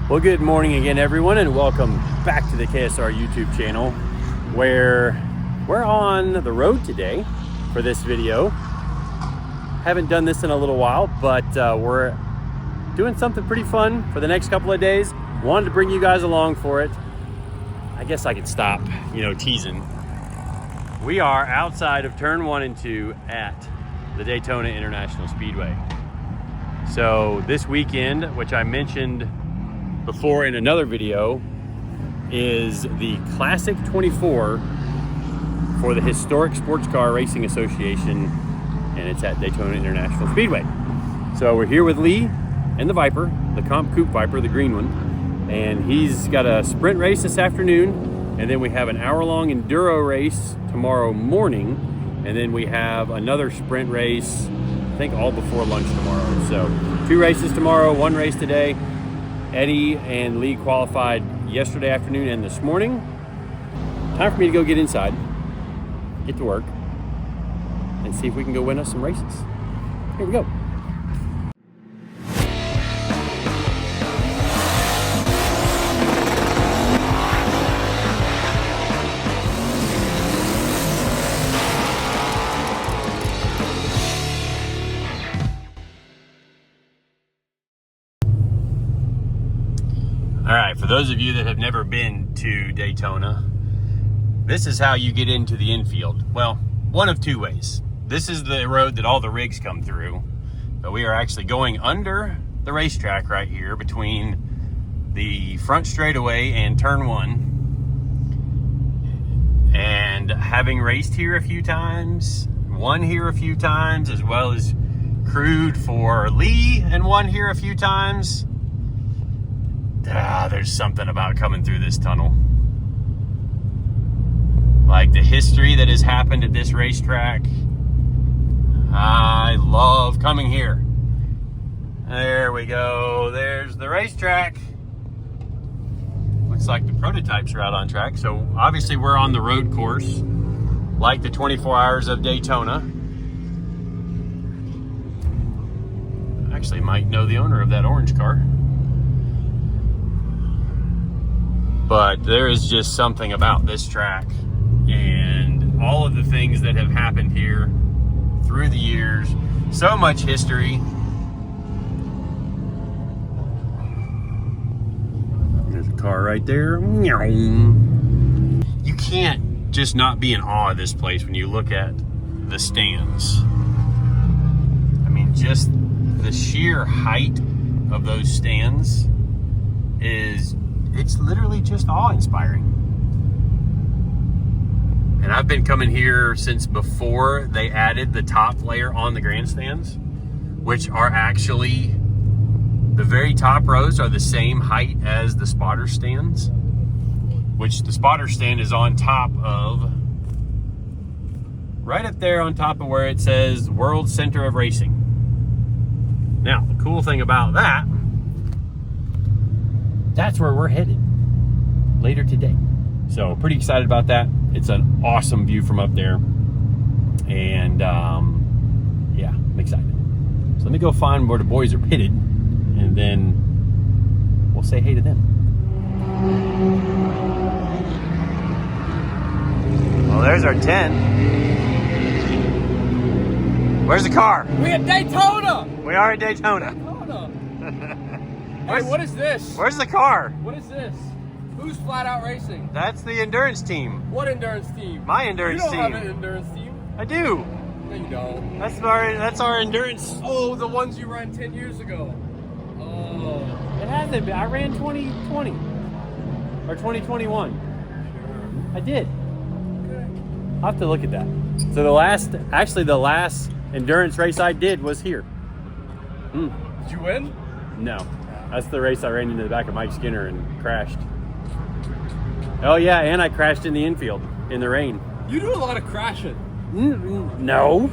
Well, good morning again, everyone, and welcome back to the KSR YouTube channel, where we're on the road today for this video. Haven't done this in a little while, but we're doing something pretty fun for the next couple of days. Wanted to bring you guys along for it. I guess I could stop, teasing. We are outside of turn 1 and 2 at the Daytona International Speedway. So this weekend, which I mentioned before in another video, is the Classic 24 for the Historic Sports Car Racing Association, and it's at Daytona International Speedway. So we're here with Lee and the Viper, the Coupe Viper, the green one, and he's got a sprint race this afternoon, and then we have an hour-long enduro race tomorrow morning, and then we have another sprint race, I think all before lunch tomorrow. So 2 races tomorrow, 1 race today. Eddy and Lee qualified yesterday afternoon and this morning. Time for me to go get inside, get to work, and see if we can go win us some races. Here we go. All right, for those of you that have never been to Daytona, this is how you get into the infield. Well, one of 2 ways. This is the road that all the rigs come through, but we are actually going under the racetrack right here between the front straightaway and turn 1. And having raced here a few times, won here a few times, as well as crewed for Lee and won here a few times, there's something about coming through this tunnel. Like the history that has happened at this racetrack. I love coming here. There we go. There's the racetrack. Looks like the prototypes are out on track. So obviously we're on the road course, like the 24 Hours of Daytona. Actually might know the owner of that orange car. But there is just something about this track and all of the things that have happened here through the years. So much history. There's a car right there. You can't just not be in awe of this place when you look at the stands. I mean, just the sheer height of those stands it's literally just awe-inspiring. And I've been coming here since before they added the top layer on the grandstands, which are actually, the very top rows are the same height as the spotter stands, which the spotter stand is on top of, right up there on top of where it says World Center of Racing. Now, the cool thing about that, that's where we're headed later today. So pretty excited about that. It's an awesome view from up there. And yeah, I'm excited. So let me go find where the boys are pitted, and then we'll say hey to them. Well, there's our 10. Where's the car? We at Daytona! We are at Daytona. Hey, what is this? Where's the car? What is this? Who's Flat Out Racing? That's the endurance team. What endurance team? My endurance team. You don't have an endurance team. I do. No, you don't. That's our endurance. Oh, the ones you ran 10 years ago. Oh. It hasn't been. I ran 2020 or 2021. Sure. I did. Okay. I'll have to look at that. So the last endurance race I did was here. Did you win? No. That's the race I ran into the back of Mike Skinner and crashed. Oh yeah, and I crashed in the infield in the rain. You do a lot of crashing. No.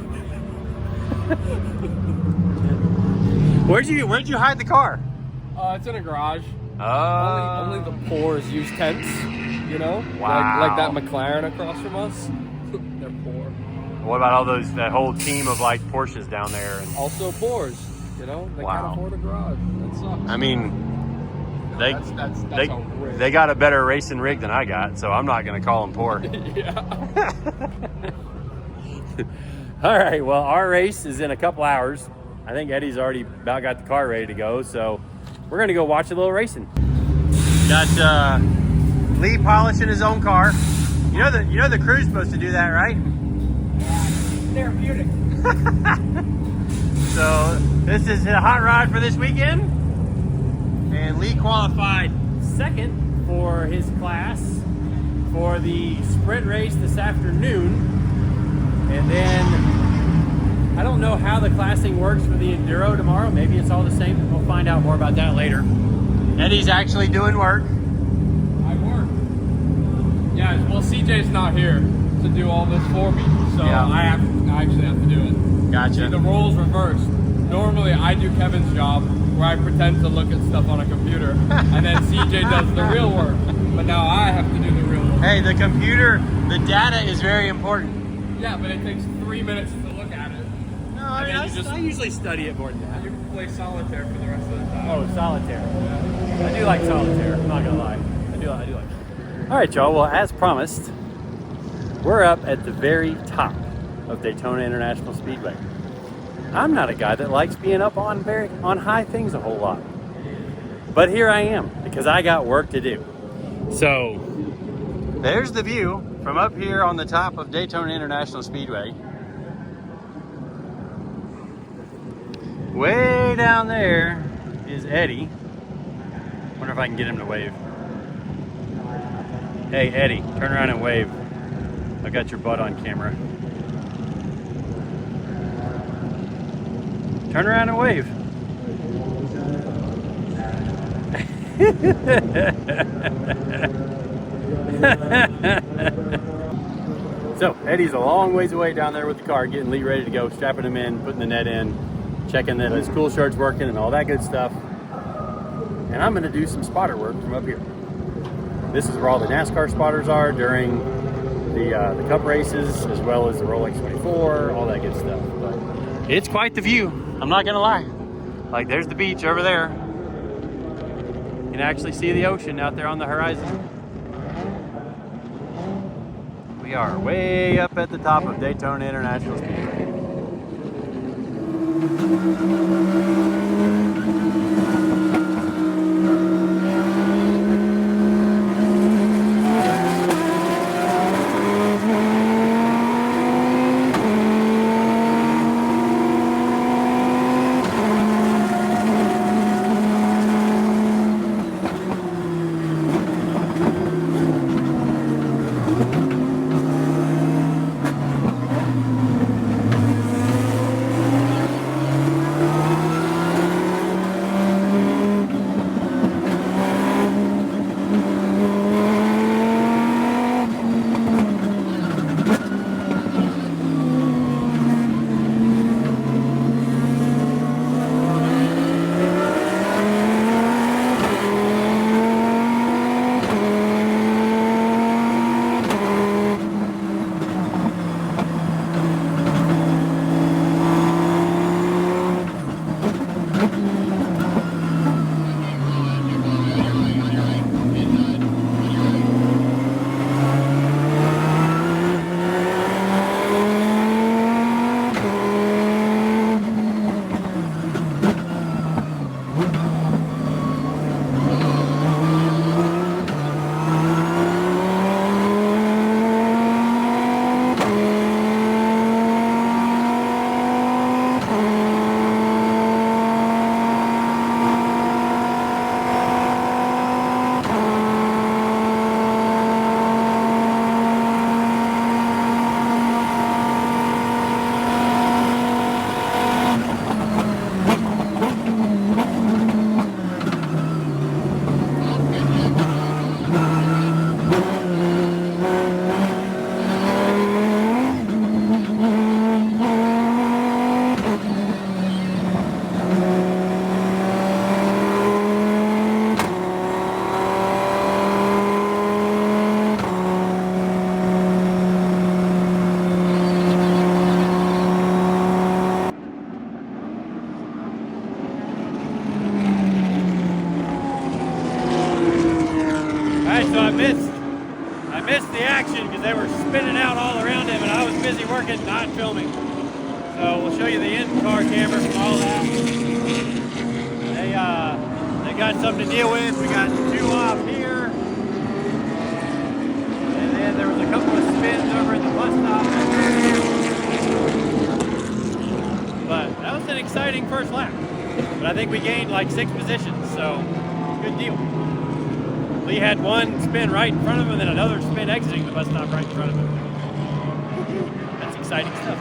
Where'd you hide the car? It's in a garage. Oh. Only the poors use tents, you know? Wow. Like that McLaren across from us. They're poor. What about all that whole team of like Porsches down there? And Also poors, you know? They Wow. can't afford a garage. That sucks. I mean, they got a better racing rig than I got, so I'm not going to call them poor. Yeah. All right, well, our race is in a couple hours. I think Eddie's already about got the car ready to go, so we're going to go watch a little racing. Got Lee polishing his own car. You know the crew's supposed to do that, right? Therapeutic. So this is a hot rod for this weekend, and Lee qualified second for his class for the sprint race this afternoon. And then I don't know how the classing works for the enduro tomorrow. Maybe it's all the same. We'll find out more about that later. Eddie's actually doing work. I work. Yeah, well, CJ's not here to do all this for me, so Yeah. I actually have to do it. Gotcha. See, the roles reversed. Normally, I do Kevin's job, where I pretend to look at stuff on a computer, and then CJ does the real work. But now I have to do the real work. Hey, the computer, the data is very important. Yeah, but it takes 3 minutes to look at it. No, I mean, I usually study it more than that. You can play solitaire for the rest of the time. Oh, solitaire. I do like solitaire. I'm not gonna lie. I do like it. All right, y'all. Well, as promised, we're up at the very top of Daytona International Speedway. I'm not a guy that likes being up on high things a whole lot, but here I am because I got work to do. So there's the view from up here on the top of Daytona International Speedway. Way down there is Eddie. Wonder if I can get him to wave. Hey, Eddie, turn around and wave. I got your butt on camera. Turn around and wave. So, Eddie's a long ways away down there with the car, getting Lee ready to go, strapping him in, putting the net in, checking that his cool short's working and all that good stuff. And I'm gonna do some spotter work from up here. This is where all the NASCAR spotters are during the Cup races, as well as the Rolex 24, all that good stuff. But it's quite the view, I'm not gonna lie. Like, there's the beach over there. You can actually see the ocean out there on the horizon. We are way up at the top of Daytona International Speedway. I missed the action because they were spinning out all around him, and I was busy working, not filming. So we'll show you the in-car camera from all that. They got something to deal with. We got 2 off here, and then there was a couple of spins over at the bus stop. But that was an exciting first lap. But I think we gained like 6 positions, so good deal. Lee had 1 spin right in front of him, and then another spin exiting the bus stop right in front of him. That's exciting stuff.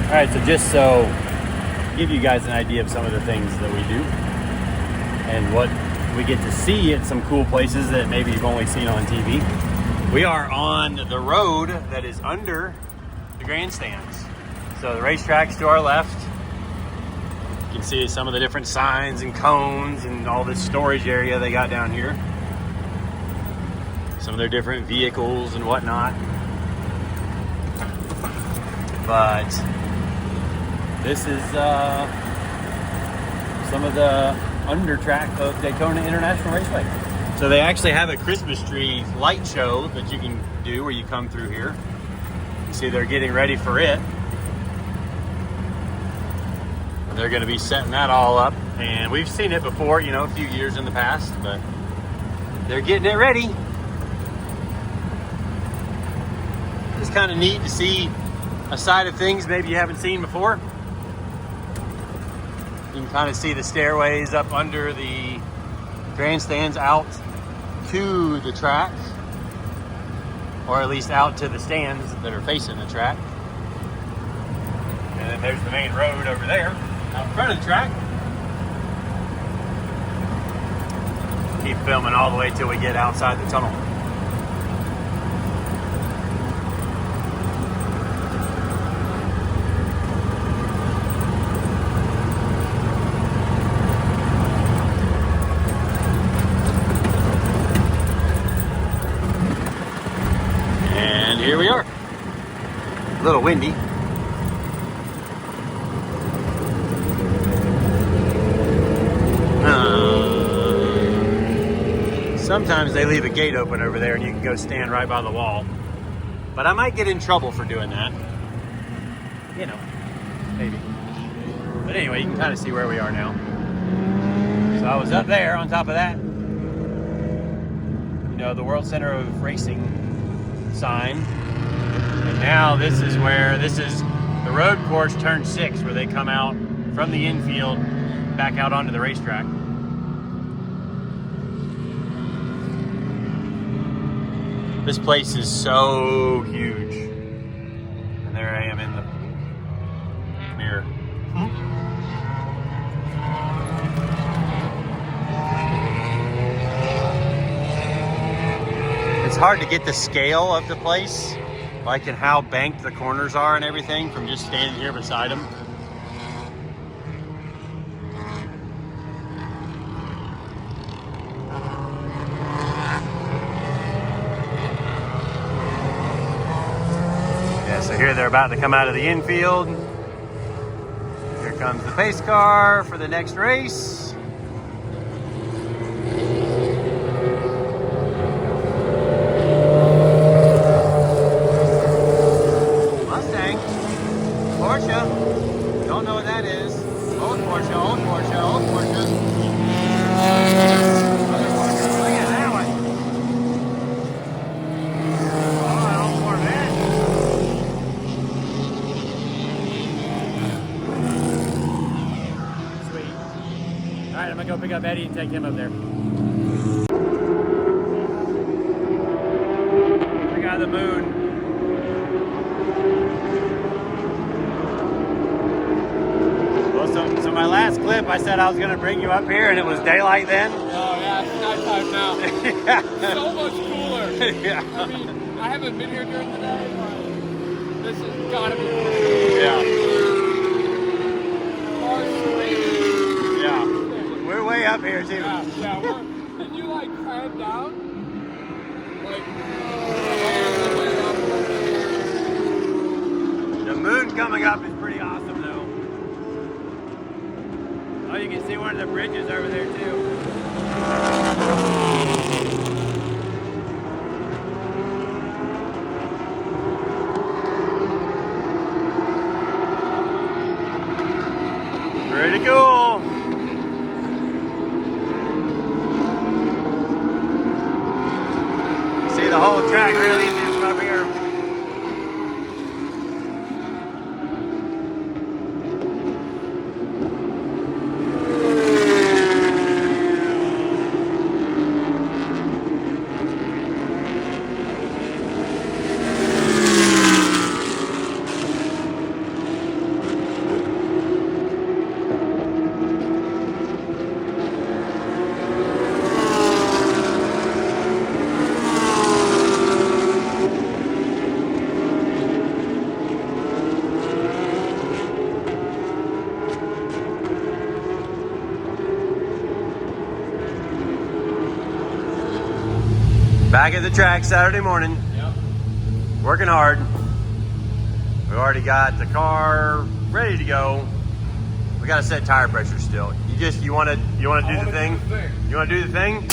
Alright, so just so give you guys an idea of some of the things that we do and what we get to see at some cool places that maybe you've only seen on TV. We are on the road that is under the grandstands. So the racetrack's to our left. You can see some of the different signs and cones and all this storage area they got down here. Some of their different vehicles and whatnot. But this is some of the under track of Daytona International Raceway. So they actually have a Christmas tree light show that you can do where you come through here. You see they're getting ready for it. They're going to be setting that all up, and we've seen it before, you know, a few years in the past, but they're getting it ready. It's kind of neat to see a side of things maybe you haven't seen before. You can kind of see the stairways up under the grandstands out to the track, or at least out to the stands that are facing the track. And then there's the main road over there out in front of the track. Keep filming all the way till we get outside the tunnel. Here we are. A little windy. Sometimes they leave a gate open over there and you can go stand right by the wall. But I might get in trouble for doing that. You know, maybe. But anyway, you can kind of see where we are now. So I was up there on top of that, you know, the World Center of Racing sign. And now this is the road course turn 6, where they come out from the infield back out onto the racetrack. This place is so huge. And there I am in the mirror. It's hard to get the scale of the place, like and how banked the corners are and everything, from just standing here beside them. Yeah, so here they're about to come out of the infield. Here comes the pace car for the next race. Don't know what that is. Old Porsche, old Porsche, old Porsche. Other Porsche. Look at that one. Oh, old Corvette. Sweet. All right, I'm gonna go pick up Eddie and take him up there. I got the moon. So my last clip, I said I was going to bring you up here, and it was daylight then. Oh yeah, it's nighttime now. Yeah. So much cooler. Yeah. I mean, I haven't been here during the day, but this has got to be cool. Yeah. Cars racing. Yeah. We're way up here too. Yeah. Can you like climb down? Like. The moon coming up is pretty awesome though. Oh, you can see one of the bridges over there too. Pretty cool. See the whole track really from up here. Back at the track Saturday morning. Yep. Working hard. We've already got the car ready to go. We got to set tire pressure still. You want to do the thing? You want to do the thing?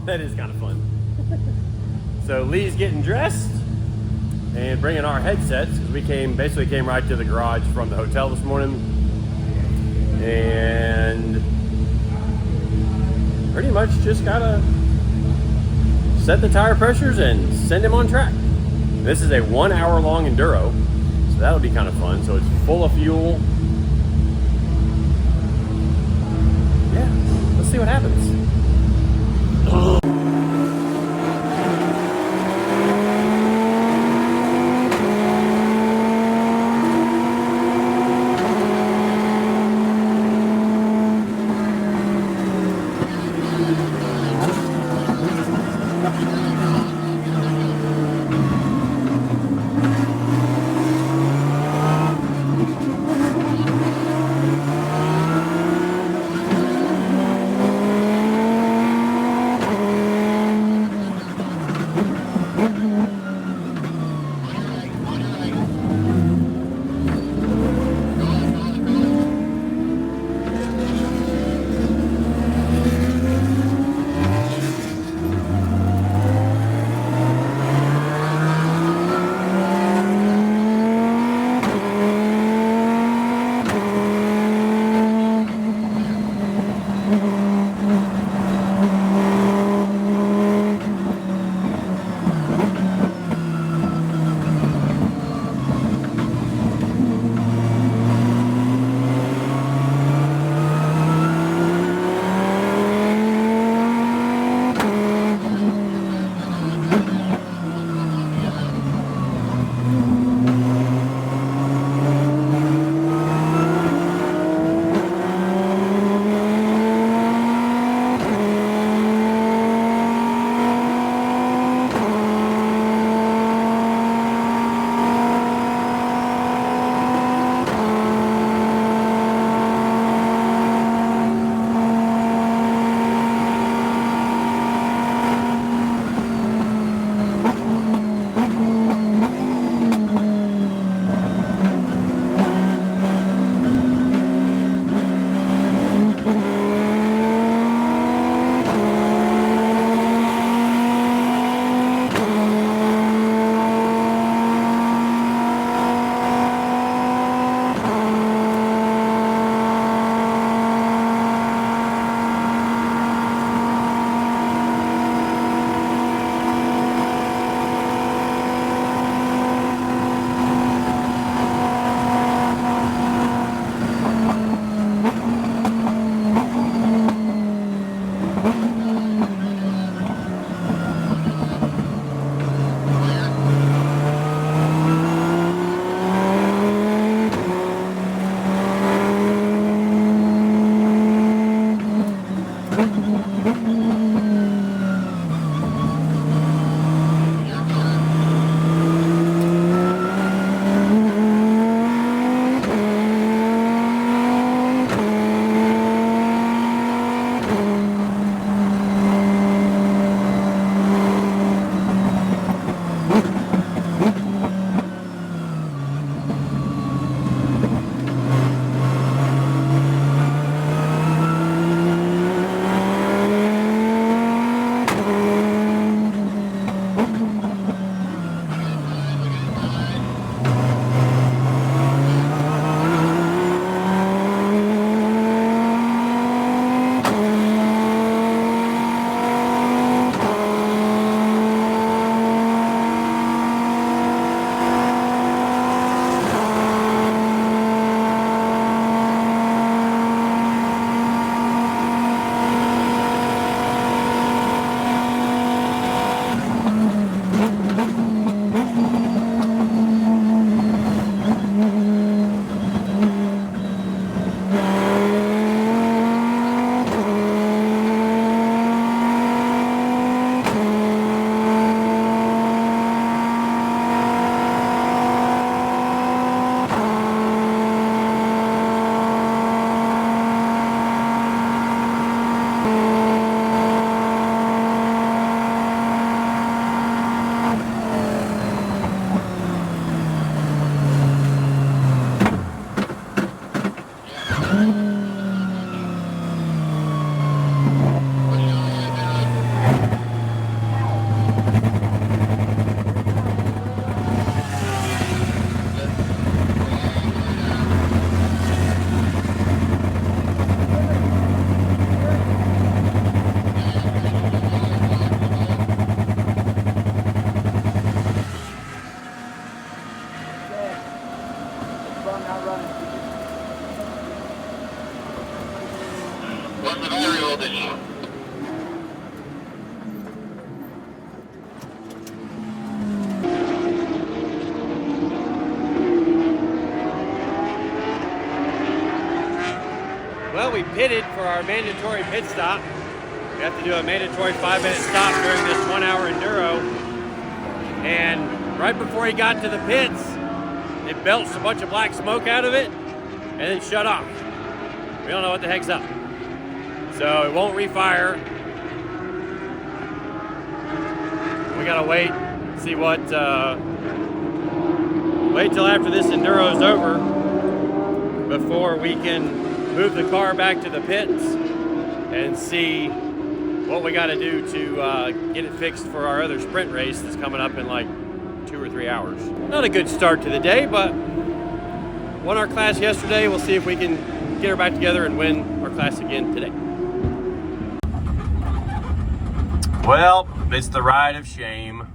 That is kind of fun. So Lee's getting dressed and bringing our headsets, because we basically came right to the garage from the hotel this morning. And pretty much just gotta set the tire pressures and send him on track. This is a 1 hour long enduro, so that'll be kind of fun. So it's full of fuel. Yeah, let's see what happens. What's the battery voltage? Well, we pitted for our mandatory pit stop. We have to do a mandatory 5-minute stop during this 1-hour enduro. And right before he got to the pits, it belched a bunch of black smoke out of it and then shut off. We don't know what the heck's up. So it won't refire. We gotta wait, see what, wait till after this enduro's over before we can move the car back to the pits and see what we gotta do to get it fixed for our other sprint race that's coming up in like 2 or 3 hours. Not a good start to the day, but won our class yesterday. We'll see if we can get her back together and win our class again today. Well, it's the ride of shame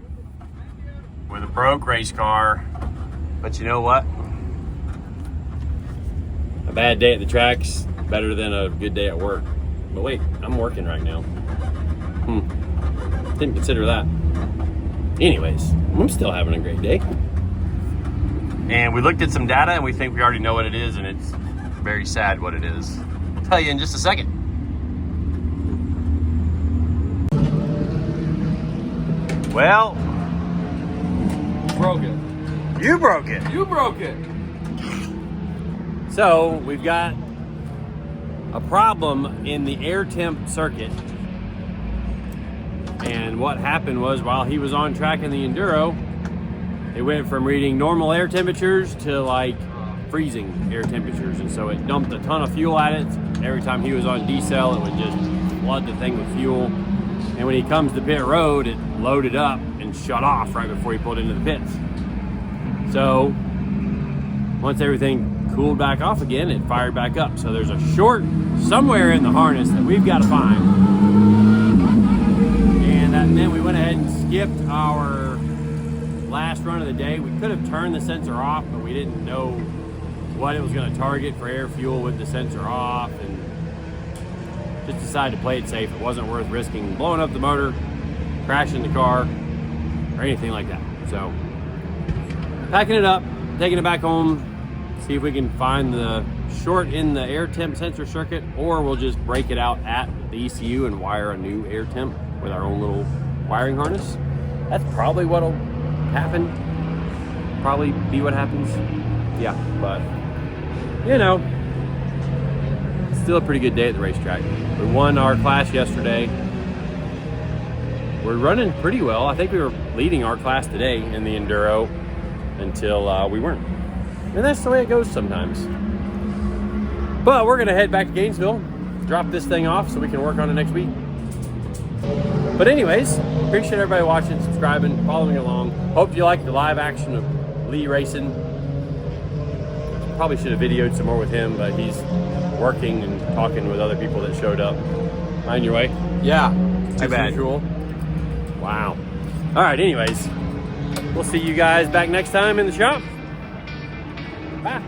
with a broke race car. But you know what? A bad day at the track's better than a good day at work. But wait, I'm working right now. Didn't consider that. Anyways, I'm still having a great day. And we looked at some data and we think we already know what it is, and it's very sad what it is. I'll tell you in just a second. Well, Broke it. you broke it. You broke it. So we've got a problem in the air temp circuit. And what happened was, while he was on track in the enduro, it went from reading normal air temperatures to like freezing air temperatures. And so it dumped a ton of fuel at it. Every time he was on decel, it would just flood the thing with fuel. And when he comes to pit road, it loaded up and shut off right before he pulled into the pits. So once everything cooled back off again, it fired back up. So there's a short somewhere in the harness that we've got to find. And that meant we went ahead and skipped our last run of the day. We could have turned the sensor off, but we didn't know what it was going to target for air fuel with the sensor off, and just decided to play it safe. It wasn't worth risking blowing up the motor, crashing the car, or anything like that. So packing it up, taking it back home, see if we can find the short in the air temp sensor circuit, or we'll just break it out at the ECU and wire a new air temp with our own little wiring harness. That's probably what'll happen. Probably be what happens. Yeah, but you know, still a pretty good day at the racetrack. We won our class yesterday. We're running pretty well. I think we were leading our class today in the enduro until we weren't. And that's the way it goes sometimes. But we're gonna head back to Gainesville, drop this thing off so we can work on it next week. But anyways, appreciate everybody watching, subscribing, following along. Hope you liked the live action of Lee racing. Probably should have videoed some more with him, but he's working and talking with other people that showed up. On your way? Yeah. Too bad. Usual. Wow. All right, anyways, we'll see you guys back next time in the shop. Bye.